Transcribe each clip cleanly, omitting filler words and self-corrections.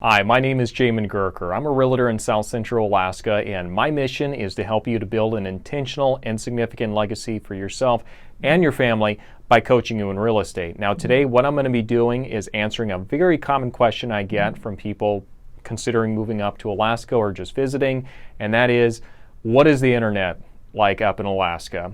Hi, my name is Jamin Goecker. I'm a realtor in South Central Alaska, and my mission is to help you to build an intentional and significant legacy for yourself and your family by coaching you in real estate. Now today, what I'm going to be doing is answering a very common question I get from people considering moving up to Alaska or just visiting, and that is, what is the internet like up in Alaska?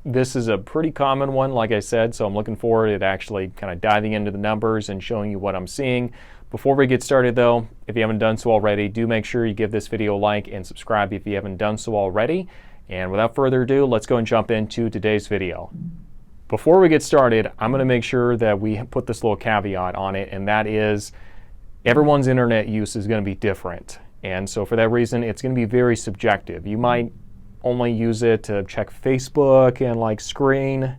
This is a pretty common one, like I said, so I'm looking forward to actually kind of diving into the numbers and showing you what I'm seeing. Before we get started though, if you haven't done so already, do make sure you give this video a like and subscribe if you haven't done so already. And without further ado, let's go and jump into today's video. Before we get started, I'm going to make sure that we put this little caveat on it, and that is everyone's internet use is going to be different. And so for that reason, it's going to be very subjective. You might only use it to check Facebook and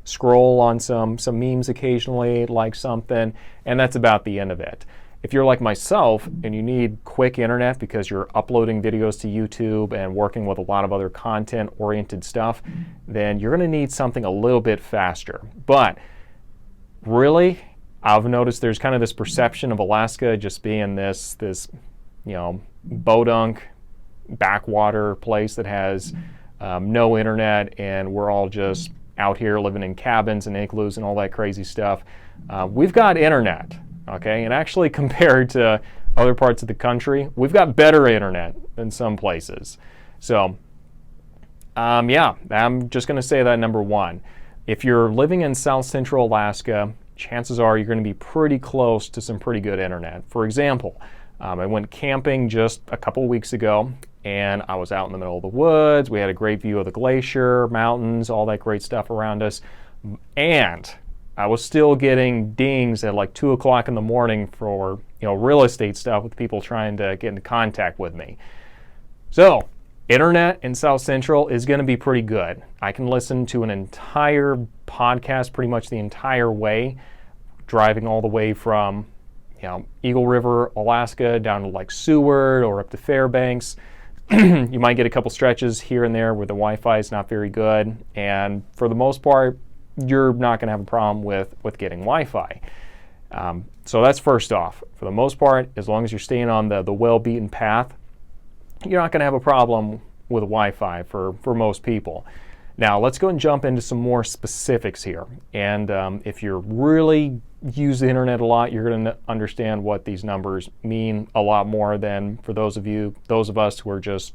scroll on some memes occasionally, like something, and that's about the end of it. If you're like myself and you need quick internet because you're uploading videos to YouTube and working with a lot of other content-oriented stuff, then you're going to need something a little bit faster. But really, I've noticed there's kind of this perception of Alaska just being this bodunk backwater place that has no internet, and we're all just out here living in cabins and igloos and all that crazy stuff. We've got internet, okay? And actually compared to other parts of the country, we've got better internet than some places. So, yeah, I'm just going to say that number one. If you're living in South Central Alaska, chances are you're going to be pretty close to some pretty good internet. For example, I went camping just a couple weeks ago, and I was out in the middle of the woods. We had a great view of the glacier, mountains, all that great stuff around us. And I was still getting dings at like 2 o'clock in the morning for real estate stuff with people trying to get into contact with me. So internet in South Central is going to be pretty good. I can listen to an entire podcast pretty much the entire way, driving all the way from Eagle River, Alaska, down to like Seward or up to Fairbanks. You might get a couple stretches here and there where the Wi-Fi is not very good, and for the most part, you're not going to have a problem with getting Wi-Fi. So that's first off. For the most part, as long as you're staying on the well-beaten path, you're not going to have a problem with Wi-Fi for most people. Now, let's go and jump into some more specifics here. And if you're really use the internet a lot, you're going to understand what these numbers mean a lot more than for those of us who are just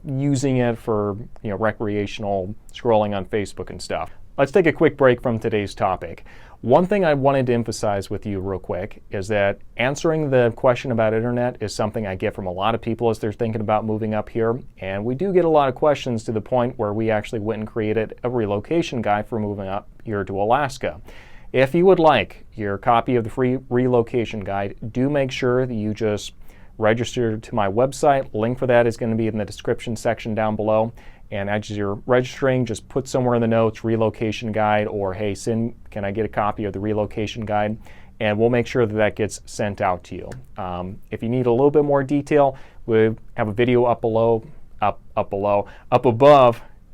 using it for recreational scrolling on Facebook and stuff. Let's take a quick break from today's topic. One thing I wanted to emphasize with you real quick is that answering the question about internet is something I get from a lot of people as they're thinking about moving up here, and we do get a lot of questions to the point where we actually went and created a relocation guide for moving up here to Alaska. If you would like your copy of the free relocation guide, do make sure that you just register to my website. Link for that is going to be in the description section down below. And as you're registering, just put somewhere in the notes relocation guide, or hey, can I get a copy of the relocation guide? And we'll make sure that that gets sent out to you. If you need a little bit more detail, we have a video up above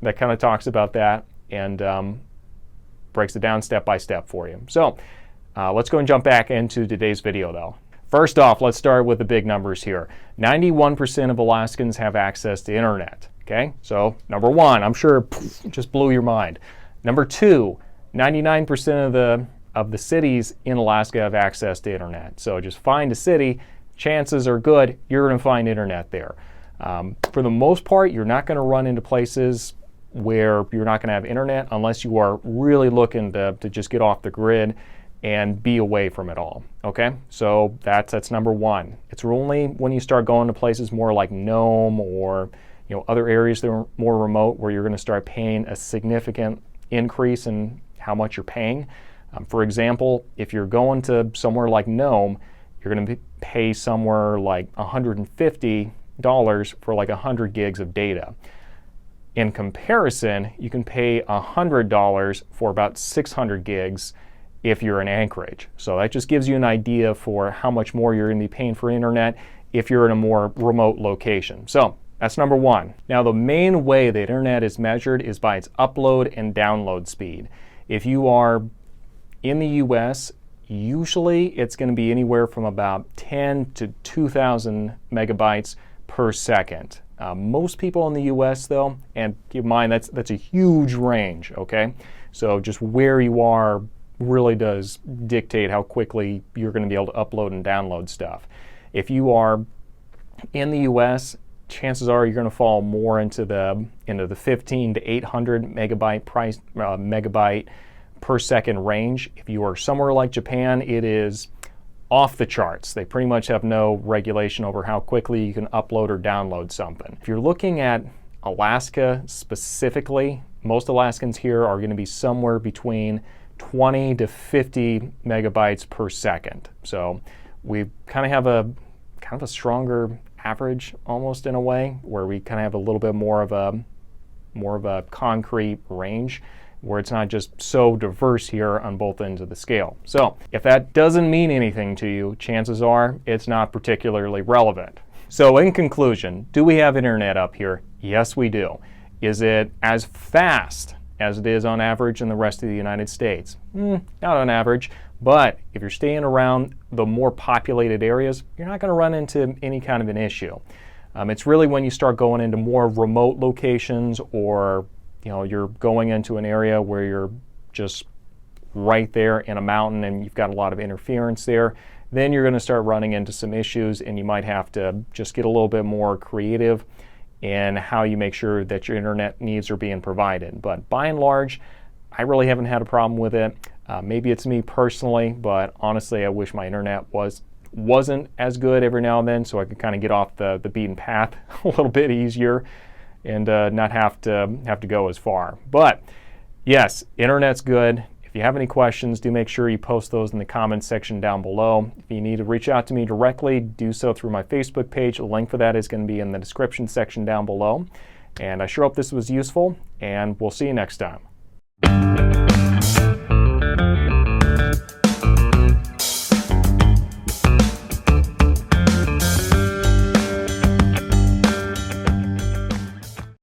that kind of talks about that and breaks it down step by step for you. So let's go and jump back into today's video though. First off, let's start with the big numbers here. 91% of Alaskans have access to internet. Okay, so number one, I'm sure just blew your mind. Number two, 99% of the cities in Alaska have access to internet. So just find a city, chances are good you're going to find internet there. For the most part, you're not going to run into places where you're not going to have internet unless you are really looking to just get off the grid and be away from it all. Okay, so that's number one. It's only when you start going to places more like Nome or other areas that are more remote where you're going to start paying a significant increase in how much you're paying. For example, if you're going to somewhere like Nome, you're going to pay somewhere like $150 for like 100 gigs of data. In comparison, you can pay $100 for about 600 gigs if you're in Anchorage. So that just gives you an idea for how much more you're going to be paying for internet if you're in a more remote location. So that's number one. Now, the main way the internet is measured is by its upload and download speed. If you are in the US, usually it's going to be anywhere from about 10 to 2,000 megabytes per second. Most people in the US though, and keep in mind that's a huge range, okay? So just where you are really does dictate how quickly you're going to be able to upload and download stuff. If you are in the US, chances are you're going to fall more into the 15 to 800 megabyte per second range. If you are somewhere like Japan, it is off the charts. They pretty much have no regulation over how quickly you can upload or download something. If you're looking at Alaska specifically, most Alaskans here are going to be somewhere between 20 to 50 megabytes per second. So we kind of have a stronger average almost in a way, where we kind of have a little bit more of a concrete range, where it's not just so diverse here on both ends of the scale. So if that doesn't mean anything to you, chances are it's not particularly relevant. So in conclusion, do we have internet up here? Yes, we do. Is it as fast as it is on average in the rest of the United States? Not on average, but if you're staying around the more populated areas, you're not going to run into any kind of an issue. It's really when you start going into more remote locations, or you're going into an area where you're just right there in a mountain and you've got a lot of interference there, then you're going to start running into some issues, and you might have to just get a little bit more creative in how you make sure that your internet needs are being provided. But by and large, I really haven't had a problem with it. Maybe it's me personally, but honestly, I wish my internet wasn't as good every now and then, so I could kind of get off the beaten path a little bit easier and not have to go as far. But yes, internet's good. If you have any questions, do make sure you post those in the comments section down below. If you need to reach out to me directly, do so through my Facebook page. A link for that is going to be in the description section down below. And I sure hope this was useful, and we'll see you next time.